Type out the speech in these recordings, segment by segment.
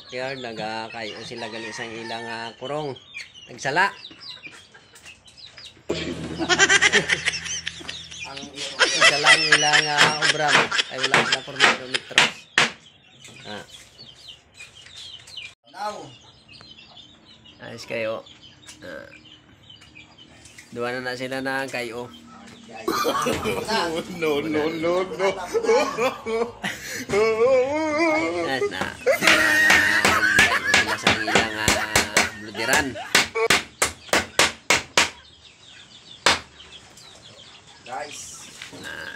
backyard, nagakayo sila gali sa ilang kurong. Nagsala. Nagsala ang ilang obra. Ay wala sila for metro. Ayos kayo. Duwa na sila na kayo. No. Ayos na. Sila sa ilang bludiran. Guys.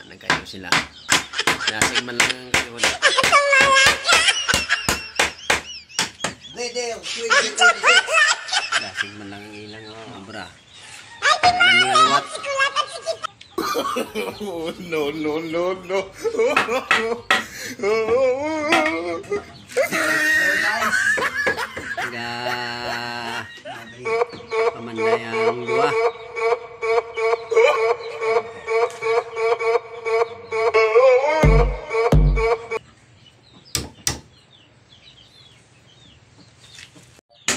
Nagkayo sila. Lasing man lang ang kayo. Lasing man lang ang ilang obra. Nanding aliwat. No. Pamanday ang dua.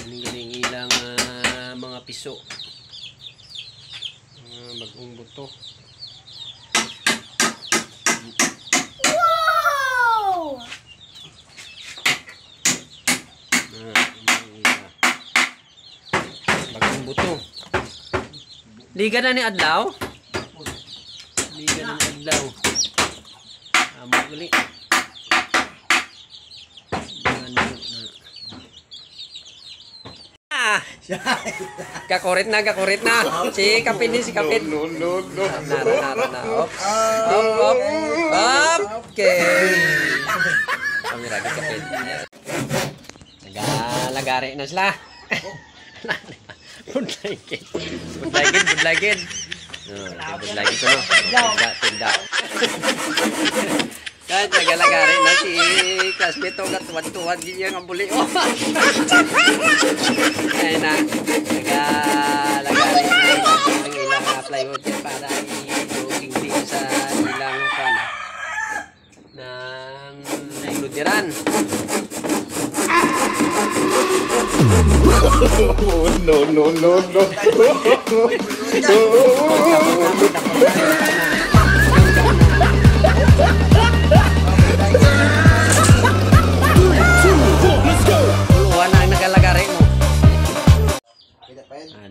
Galing ilang mga piso. Bagong buto. Wow! Bagong buto. Liga na ni Adlaw. Liga na ni Adlaw. Magali. Kakurit na. Si Kapit ni, si Kapit. No. Nara na. Op. Okay. Kamera ka Kapit. Nagalagari na sila. Budlagin. Budlagin ko no. Tinda. Kahit nagalagari na si Kasmito kat-tuwad-tuwad ganyan ang buli. Ay na. Nagalagari na ang ilang plywood para i-jogging din sa ilang pan ng ludiran. No.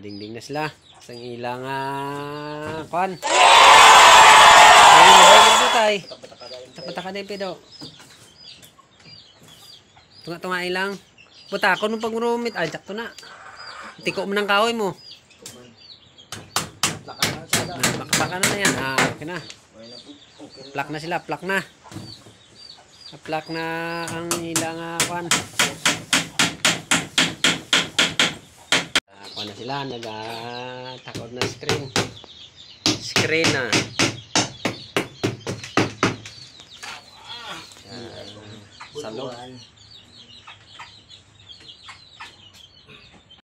Dingding na sila sa ilang kwan. Tapata ka din pedo. Tunga ilang. Puta ako nung pag-rumit. Ay, sakto na. Tiko mo ng kahoy mo. Baka na yan. Okay na. Plak na sila. Plak na ang ilang kwan. Kwan na sila. Nag-takod na screen na. Salog.